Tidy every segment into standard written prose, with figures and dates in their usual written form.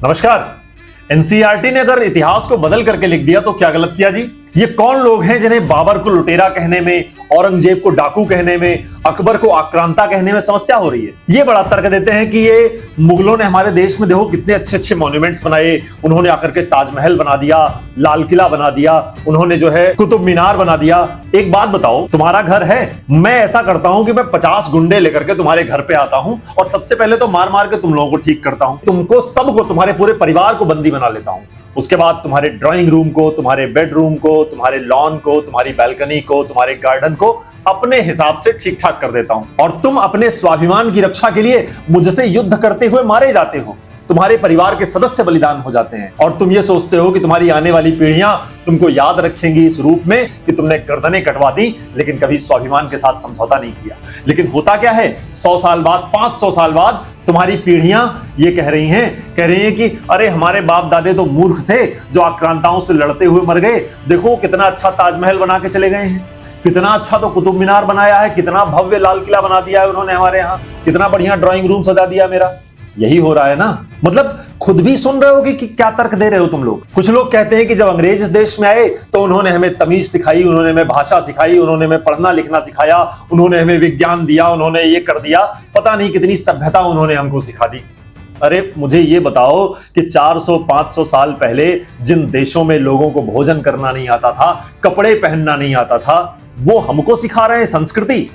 नमस्कार। एनसीईआरटी ने अगर इतिहास को बदल करके लिख दिया तो क्या गलत किया जी। ये कौन लोग हैं जिन्हें बाबर को लुटेरा कहने में, औरंगजेब को डाकू कहने में, अकबर को आक्रांता कहने में समस्या हो रही है। ये बड़ा तर्क देते हैं कि ये मुगलों ने हमारे देश में देखो कितने अच्छे अच्छे मॉन्यूमेंट्स बनाए, उन्होंने आकर के ताजमहल बना दिया, लाल किला बना दिया, उन्होंने जो है कुतुब मीनार बना दिया। एक बात बताओ, तुम्हारा घर है, मैं ऐसा करता हूं कि मैं 50 गुंडे लेकर के तुम्हारे घर पे आता हूं और सबसे पहले तो मार मार के तुम लोगों को ठीक करता हूं, तुमको सबको, तुम्हारे पूरे परिवार को बंदी बना लेता हूं। उसके बाद तुम्हारे ड्राइंग रूम को, तुम्हारे बेडरूम को, तुम्हारे लॉन को, तुम्हारी बैल्कनी को, तुम्हारे गार्डन को अपने हिसाब से ठीक ठाक कर देता हूं और तुम अपने स्वाभिमान की रक्षा के लिए मुझसे युद्ध करते हुए मारे जाते हो। तुम्हारे परिवार के सदस्य बलिदान हो जाते हैं और तुम ये सोचते हो कि तुम्हारी आने वाली पीढ़ियां तुमको याद रखेंगी इस रूप में कि तुमने गर्दनें कटवा दी, लेकिन कभी स्वाभिमान के साथ समझौता नहीं किया। लेकिन होता क्या है, 100 साल बाद, 500 साल बाद तुम्हारी पीढ़ियां ये कह रही हैं कि अरे हमारे बाप दादे तो मूर्ख थे जो आक्रांताओं से लड़ते हुए मर गए। देखो कितना अच्छा ताजमहल बना के चले गए हैं, कितना अच्छा तो कुतुब मीनार बनाया है, कितना भव्य लाल किला बना दिया है उन्होंने हमारे यहाँ, कितना बढ़िया ड्राइंग रूम सजा दिया मेरा। यही हो रहा है ना। मतलब खुद भी सुन रहे हो कि क्या तर्क दे रहे हो तुम लोग। कुछ लोग कहते हैं कि जब अंग्रेज इस देश में आए तो उन्होंने हमें तमीज सिखाई, उन्होंने हमें भाषा सिखाई, उन्होंने हमें पढ़ना लिखना सिखाया, उन्होंने हमें विज्ञान दिया, उन्होंने ये कर दिया, पता नहीं कितनी सभ्यता उन्होंने हमको सिखा दी। अरे मुझे ये बताओ कि 400-500 साल पहले जिन देशों में लोगों को भोजन करना नहीं आता था, कपड़े पहनना नहीं आता था, वो हमको सिखा रहे हैं संस्कृति।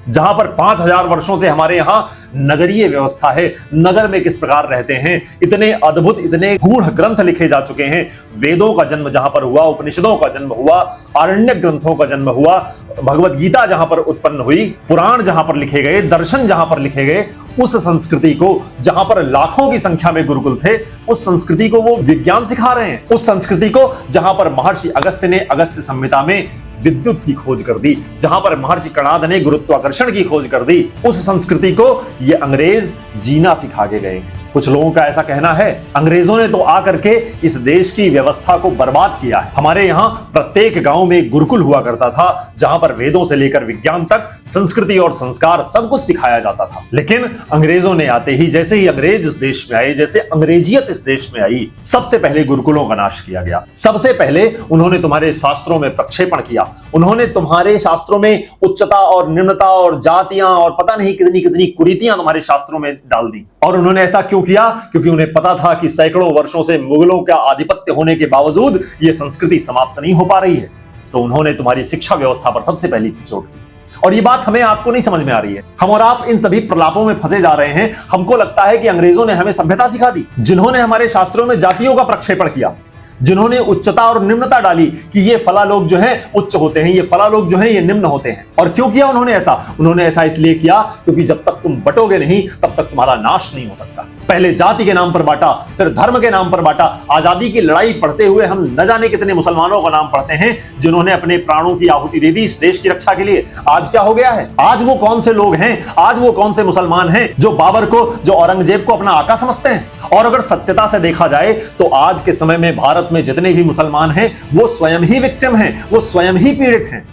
जहां पर 5000 वर्षों से हमारे यहां नगरीय व्यवस्था है, नगर में किस प्रकार रहते हैं, इतने अद्भुत, इतने गूढ़ ग्रंथ लिखे जा चुके हैं। वेदों का जन्म जहां पर हुआ, उपनिषदों का जन्म हुआ, आरण्यक ग्रंथों का जन्म हुआ, भगवत गीता जहां पर उत्पन्न हुई, पुराण जहां पर लिखे गए, दर्शन जहां पर लिखे गए, उस संस्कृति को, जहां पर लाखों की संख्या में गुरुकुल थे, उस संस्कृति को वो विज्ञान सिखा रहे हैं। उस संस्कृति को जहां पर महर्षि अगस्त्य ने अगस्त्य संहिता में विद्युत की खोज कर दी, जहां पर महर्षि कणाद ने गुरुत्वाकर्षण की खोज कर दी, उस संस्कृति को ये अंग्रेज जीना सिखा के गए। कुछ लोगों का ऐसा कहना है अंग्रेजों ने तो आकर के इस देश की व्यवस्था को बर्बाद किया है। हमारे यहाँ प्रत्येक गांव में एक गुरुकुल हुआ करता था जहां पर वेदों से लेकर विज्ञान तक संस्कृति और संस्कार सब कुछ सिखाया जाता था। लेकिन अंग्रेजों ने आते ही, जैसे ही अंग्रेज इस देश में आए, जैसे अंग्रेजियत इस देश में आई, सबसे पहले गुरुकुलों का नाश किया गया। सबसे पहले उन्होंने तुम्हारे शास्त्रों में प्रक्षेपण किया, उन्होंने तुम्हारे शास्त्रों में उच्चता और निम्नता और जातियां और पता नहीं कितनी कितनी कुरीतियां तुम्हारे शास्त्रों में डाल दी। और उन्होंने ऐसा क्यों किया? क्योंकि उन्हें पता था कि सैकड़ों वर्षों से मुगलों का आधिपत्य होने के बावजूद यह संस्कृति समाप्त नहीं हो पा रही है। तो उन्होंने तुम्हारी शिक्षा व्यवस्था पर सबसे पहली चोट दी। और ये बात हमें आपको नहीं समझ में आ रही है। हम और आप इन सभी प्रलापों में फंसे जा रहे हैं। हमको लगता है कि अंग्रेजों ने हमें सभ्यता सिखा दी, जिन्होंने हमारे शास्त्रों में जातियों का प्रक्षेपण किया, जिन्होंने उच्चता और निम्नता डाली कि ये फला लोग जो है उच्च होते हैं, ये फला लोग जो है ये निम्न होते हैं। और क्यों किया उन्होंने ऐसा? उन्होंने ऐसा इसलिए किया क्योंकि जब तक तुम बटोगे नहीं तब तक तुम्हारा नाश नहीं हो सकता। पहले जाति के नाम पर बांटा, फिर धर्म के नाम पर बांटा। आजादी की लड़ाई पढ़ते हुए हम न जाने कितने मुसलमानों का नाम पढ़ते हैं जिन्होंने अपने प्राणों की आहुति दे दी इस देश की रक्षा के लिए। आज क्या हो गया है? आज वो कौन से लोग हैं, आज वो कौन से मुसलमान हैं जो बाबर को, जो औरंगजेब को अपना आका समझते हैं? और अगर सत्यता से देखा जाए तो आज के समय में भारत में जितने भी मुसलमान हैं वो स्वयं ही विक्टिम हैं, वो स्वयं ही पीड़ित हैं।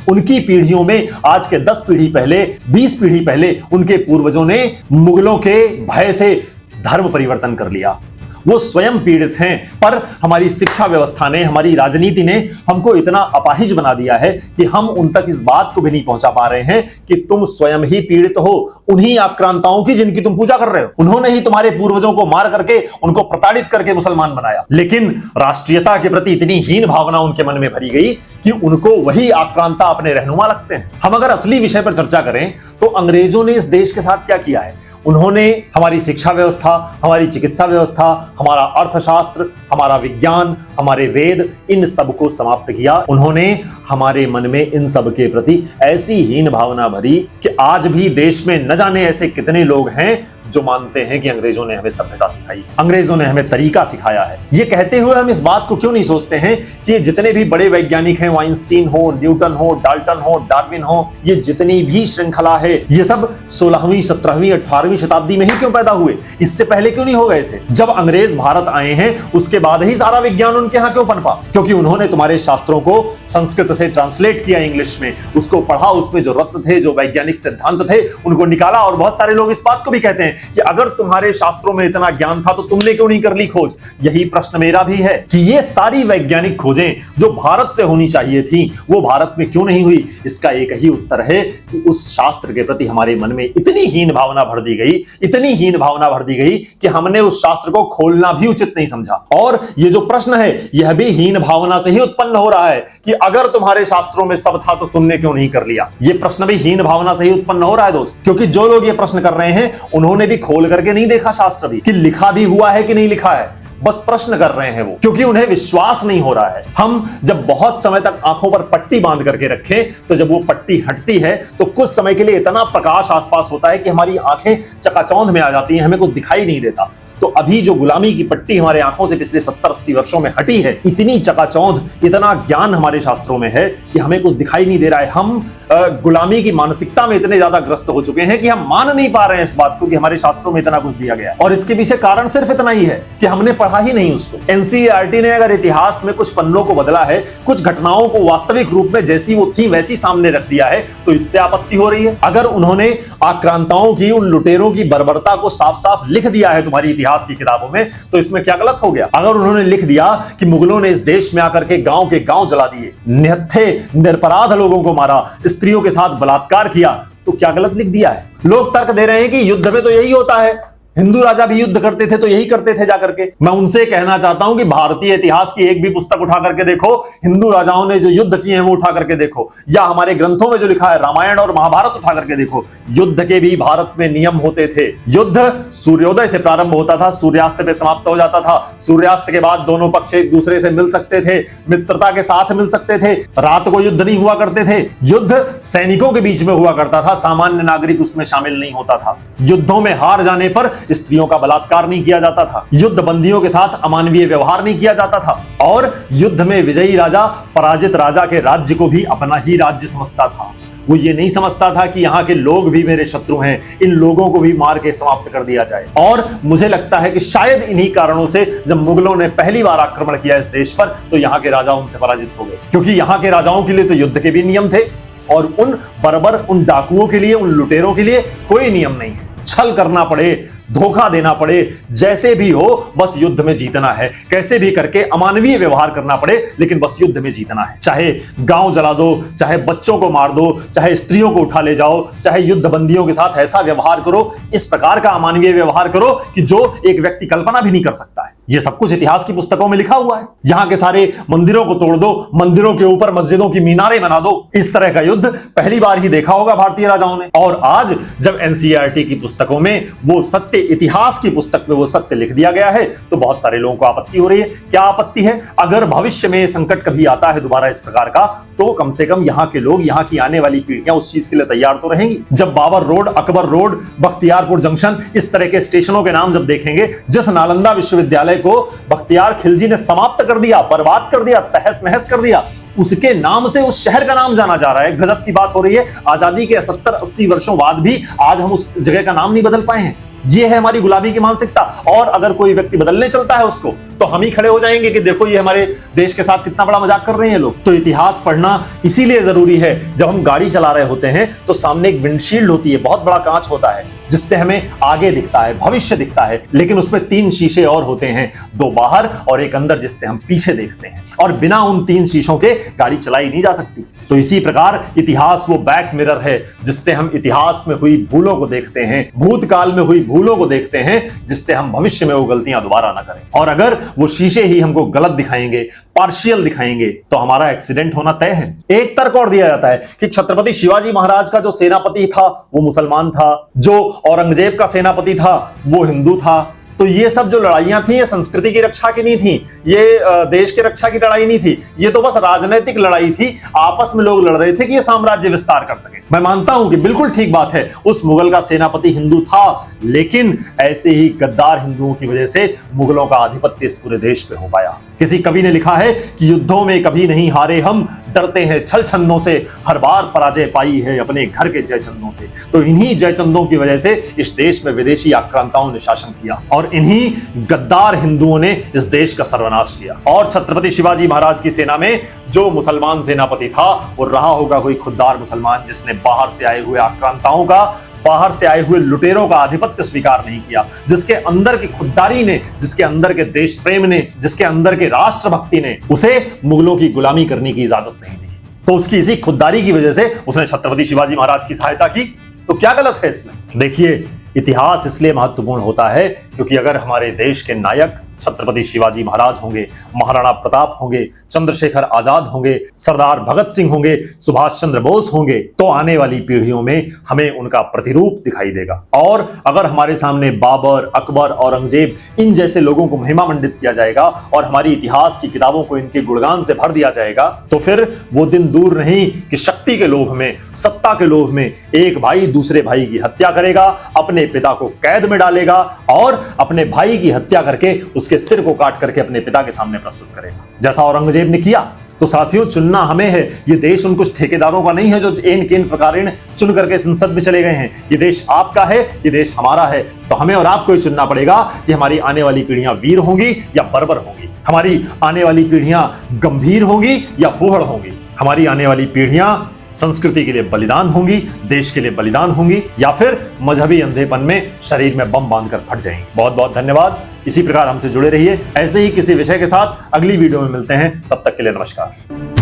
उनकी पीढ़ियों में, आज के 10 पीढ़ी पहले, 20 पीढ़ी पहले उनके पूर्वजों ने मुगलों के भय से धर्म परिवर्तन कर लिया। वो स्वयं पीड़ित हैं, पर हमारी शिक्षा व्यवस्था ने, हमारी राजनीति ने हमको इतना अपाहिज बना दिया है कि हम उन तक इस बात को भी नहीं पहुंचा पा रहे हैं कि तुम स्वयं ही पीड़ित हो उन्हीं आक्रांताओं की जिनकी तुम पूजा कर रहे हो। उन्होंने ही तुम्हारे पूर्वजों को मार करके, उनको प्रताड़ित करके मुसलमान बनाया। लेकिन राष्ट्रीयता के प्रति इतनी हीन भावना उनके मन में भरी गई कि उनको वही आक्रांता अपने रहनुमा लगते हैं। हम अगर असली विषय पर चर्चा करें तो अंग्रेजों ने इस देश के साथ क्या किया है? उन्होंने हमारी शिक्षा व्यवस्था, हमारी चिकित्सा व्यवस्था, हमारा अर्थशास्त्र, हमारा विज्ञान, हमारे वेद, इन सब को समाप्त किया। उन्होंने हमारे मन में इन सब के प्रति ऐसी हीन भावना भरी कि आज भी देश में न जाने ऐसे कितने लोग हैं जो मानते हैं कि अंग्रेजों ने हमें सभ्यता सिखाई, अंग्रेजों ने हमें तरीका सिखाया है। ये कहते हुए हम इस बात को क्यों नहीं सोचते हैं कि ये जितने भी बड़े वैज्ञानिक हैं, आइंस्टीन हो, न्यूटन हो, डाल्टन हो, डार्विन हो, ये जितनी भी श्रृंखला है, ये सब 16वीं, 17वीं, 18वीं शताब्दी में ही क्यों पैदा हुए? इससे पहले क्यों नहीं हो गए थे? जब अंग्रेज भारत आए हैं उसके बाद ही सारा विज्ञान उनके यहाँ क्यों पनपा? क्योंकि उन्होंने तुम्हारे शास्त्रों को संस्कृत से ट्रांसलेट किया इंग्लिश में, उसको पढ़ा, उसमें जो रत्न थे, जो वैज्ञानिक सिद्धांत थे, उनको निकाला। और बहुत सारे लोग इस बात को भी कहते हैं कि अगर तुम्हारे शास्त्रों में इतना ज्ञान था तो तुमने क्यों नहीं कर ली खोज। यही प्रश्न मेरा भी है कि ये सारी वैज्ञानिक खोजें जो भारत से होनी चाहिए थी वो भारत में क्यों नहीं हुई। इसका एक ही उत्तर है कि उस शास्त्र के प्रति हमारे मन में इतनी हीन भावना भर दी गई, इतनी हीन भावना भर दी गई कि हमने उस शास्त्र को खोलना भी उचित नहीं समझा। और ये जो प्रश्न है यह भी हीन भावना से ही उत्पन्न हो रहा है कि अगर तुम्हारे शास्त्रों में सब था तो तुमने क्यों नहीं कर लिया। ये प्रश्न भी हीन भावना से ही उत्पन्न हो रहा है दोस्त, क्योंकि जो लोग ये प्रश्न कर रहे हैं उन्होंने भी खोल करके नहीं देखा शास्त्र भी कि लिखा भी हुआ है कि नहीं लिखा है, बस प्रश्न कर रहे हैं वो, क्योंकि उन्हें विश्वास नहीं हो रहा है। हम जब बहुत समय तक आंखों पर पट्टी बांध करके रखें तो जब वो पट्टी हटती है तो कुछ समय के लिए इतना प्रकाश आसपास होता है कि हमारी आंखें चकाचौंध में आ जाती हैं, हमें कुछ दिखाई नहीं देता। तो अभी जो गुलामी की पट्टी हमारे आंखों से पिछले 70-80 वर्षों में हटी है, इतनी चकाचौंध, इतना ज्ञान हमारे शास्त्रों में है कि हमें कुछ दिखाई नहीं दे रहा है। हम गुलामी की मानसिकता में इतने ज्यादा ग्रस्त हो चुके हैं कि हम मान नहीं पा रहे हैं इस बात को कि हमारे शास्त्रों में इतना कुछ दिया गया। और इसके पीछे कारण सिर्फ इतना ही है कि हमने पढ़ा ही नहीं उसको। एनसीईआरटी ने अगर इतिहास में कुछ पन्नों को बदला है, कुछ घटनाओं को वास्तविक रूप में जैसी वो थी वैसी सामने रख दिया है, तो इससे आपत्ति हो रही है। अगर उन्होंने आक्रांताओं की, उन लुटेरों की बर्बरता को साफ साफ लिख दिया है तुम्हारी इतिहास की किताबों में, तो इसमें क्या गलत हो गया। अगर उन्होंने लिख दिया कि मुगलों ने इस देश में आकर के गांव जला दिए, निहत्थे निरपराध लोगों को मारा, स्त्रियों के साथ बलात्कार किया, तो क्या गलत लिख दिया है। लोग तर्क दे रहे हैं कि युद्ध में तो यही होता है, हिंदू राजा भी युद्ध करते थे तो यही करते थे जाकर के। मैं उनसे कहना चाहता हूं कि भारतीय इतिहास की एक भी पुस्तक उठा करके देखो, हिंदू राजाओं ने जो युद्ध किए हैं वो उठा करके देखो, या हमारे ग्रंथों में जो लिखा है रामायण और महाभारत उठा करके देखो। युद्ध के भी भारत में नियम होते थे। युद्ध सूर्योदय से प्रारंभ होता था, सूर्यास्त पे समाप्त हो जाता था। सूर्यास्त के बाद दोनों पक्ष एक दूसरे से मिल सकते थे, मित्रता के साथ मिल सकते थे। रात को युद्ध नहीं हुआ करते थे। युद्ध सैनिकों के बीच में हुआ करता था, सामान्य नागरिक उसमें शामिल नहीं होता था। युद्धों में हार जाने पर स्त्रियों का बलात्कार नहीं किया जाता था। युद्ध बंदियों के साथ अमानवीय व्यवहार नहीं किया जाता था। और युद्ध में विजयी राजा पराजित राजा के राज्य को भी अपना ही राज्य समझता था। वो ये नहीं समझता था कि यहाँ के लोग भी मेरे शत्रु हैं, इन लोगों को भी मार के समाप्त कर दिया जाए। और मुझे लगता है कि शायद इन्हीं कारणों से जब मुगलों ने पहली बार आक्रमण किया इस देश पर तो यहाँ के राजा उनसे पराजित हो गए, क्योंकि यहाँ के राजाओं के लिए तो युद्ध के भी नियम थे और उन बर्बर, उन डाकुओं के लिए, उन लुटेरों के लिए कोई नियम नहीं है। छल करना पड़े, धोखा देना पड़े, जैसे भी हो बस युद्ध में जीतना है, कैसे भी करके अमानवीय व्यवहार करना पड़े लेकिन बस युद्ध में जीतना है। चाहे गांव जला दो, चाहे बच्चों को मार दो, चाहे स्त्रियों को उठा ले जाओ, चाहे युद्ध बंदियों के साथ ऐसा व्यवहार करो, इस प्रकार का अमानवीय व्यवहार करो कि जो एक व्यक्ति कल्पना भी नहीं कर सकता है। ये सब कुछ इतिहास की पुस्तकों में लिखा हुआ है। यहाँ के सारे मंदिरों को तोड़ दो, मंदिरों के ऊपर मस्जिदों की मीनारें बना दो। इस तरह का युद्ध पहली बार ही देखा होगा भारतीय राजाओं ने। और आज जब एनसीईआरटी की पुस्तकों में वो सत्य, इतिहास की पुस्तक में वो सत्य लिख दिया गया है तो बहुत सारे लोगों को आपत्ति हो रही है। क्या आपत्ति है? अगर भविष्य में संकट कभी आता है दोबारा इस प्रकार का, तो कम से कम यहाँ के लोग, यहाँ की आने वाली पीढ़ियां उस चीज के लिए तैयार तो रहेंगी। जब Babar road, Akbar road, Bakhtiyarpur junction, इस तरह के स्टेशनों के नाम जब देखेंगे, जिस नालंदा विश्वविद्यालय को बख्तियार खिलजी ने समाप्त कर दिया, बर्बाद कर दिया, तहस नहस कर दिया, उसके नाम से उस शहर का नाम जाना जा रहा है। गजब की बात हो रही है। आजादी के 70-80 वर्षों बाद भी आज हम उस जगह का नाम नहीं बदल पाए हैं। ये है हमारी गुलामी की मानसिकता। और अगर कोई व्यक्ति बदलने चलता है उसको, तो हम ही खड़े हो जाएंगे कि देखो ये हमारे देश के साथ कितना बड़ा मजाक कर रहे हैं लोग। तो इतिहास पढ़ना इसीलिए जरूरी है। जब हम गाड़ी चला रहे होते हैं तो सामने एक विंडशील्ड होती है, बहुत बड़ा कांच होता है जिससे हमें आगे दिखता है, भविष्य दिखता है, लेकिन उसमें 3 शीशे और होते हैं, 2 बाहर और एक अंदर, जिससे हम पीछे देखते हैं। और बिना उन 3 शीशों के गाड़ी चलाई नहीं जा सकती। तो इसी प्रकार इतिहास वो बैक मिरर है जिससे हम इतिहास में हुई भूलों को देखते हैं, भूतकाल में हुई भूलों को देखते हैं, जिससे हम भविष्य में वो गलतियां दोबारा ना करें। और अगर वो शीशे ही हमको गलत दिखाएंगे, पार्शियल दिखाएंगे, तो हमारा एक्सीडेंट होना तय है। एक तर्क और दिया जाता है कि छत्रपति शिवाजी महाराज का जो सेनापति था वो मुसलमान था, जो औरंगजेब का सेनापति था वो हिंदू था। तो ये सब जो लड़ाइयां थी ये संस्कृति की रक्षा की नहीं थी, ये देश की रक्षा की लड़ाई नहीं थी, ये तो बस राजनीतिक लड़ाई थी। आपस में लोग लड़ रहे थे कि ये साम्राज्य विस्तार कर सके। मैं मानता हूं कि बिल्कुल ठीक बात है, उस मुगल का सेनापति हिंदू था, लेकिन ऐसे ही गद्दार हिंदुओं की वजह से मुगलों का आधिपत्य इस पूरे देश पे हो पाया। किसी कवि ने लिखा है कि युद्धों में कभी नहीं हारे हम, डरते हैं छल छंदों से, हर बार पराजय पाई है अपने घर के जयचंदों से। तो इन्हीं जयचंदों की वजह से इस देश में विदेशी आक्रांताओं ने शासन किया और इन्हीं गद्दार हिंदुओं ने इस देश का सर्वनाश किया। और छत्रपति शिवाजी महाराज की सेना में जो मुसलमान सेनापति था वो रहा होगा कोई खुददार मुसलमान, जिसने बाहर से आए हुए आक्रांताओं का बाहर से आए हुए लुटेरों का आधिपत्य स्वीकार नहीं किया, जिसके अंदर की खुददारी ने, जिसके अंदर के देश प्रेम ने, जिसके अंदर के राष्ट्रभक्ति ने उसे मुगलों की गुलामी करने की इजाजत नहीं दी, तो उसकी इसी खुददारी की वजह से उसने छत्रपति शिवाजी महाराज की सहायता की। तो क्या गलत है इसमें? देखिए, इतिहास इसलिए महत्वपूर्ण होता है क्योंकि अगर हमारे देश के नायक छत्रपति शिवाजी महाराज होंगे, महाराणा प्रताप होंगे, चंद्रशेखर आजाद होंगे, सरदार भगत सिंह होंगे, सुभाष चंद्र बोस होंगे, तो आने वाली पीढ़ियों में हमें उनका प्रतिरूप दिखाई देगा। और अगर हमारे सामने बाबर, अकबर, औरंगजेब इन जैसे लोगों को महिमा मंडित किया जाएगा और हमारी इतिहास की किताबों को इनके गुणगान से भर दिया जाएगा, तो फिर वो दिन दूर नहीं कि शक्ति के लोभ में, सत्ता के लोभ में एक भाई दूसरे भाई की हत्या करेगा, अपने पिता को कैद में डालेगा और अपने भाई की हत्या करके उसके सिर को काट करके अपने पिता के सामने प्रस्तुत करेगा, जैसा औरंगजेब ने किया। तो साथियों, चुनना हमें है। ये देश उन कुछ ठेकेदारों का नहीं है जो एन केन प्रकारेण चुन करके संसद में चले गए हैं। ये देश आपका है, ये देश हमारा है। तो हमें और आपको ही चुनना पड़ेगा कि हमारी आने वाली पीढ़ियां वीर होंगी या बर्बर होंगी, हमारी आने वाली पीढ़ियां गंभीर होंगी या फूहड़ होंगी, हमारी आने वाली पीढ़ियां संस्कृति के लिए बलिदान होंगी, देश के लिए बलिदान होंगी, या फिर मजहबी अंधेपन में शरीर में बम बांधकर फट जाएंगी। बहुत बहुत धन्यवाद। इसी प्रकार हमसे जुड़े रहिए। ऐसे ही किसी विषय के साथ अगली वीडियो में मिलते हैं। तब तक के लिए नमस्कार।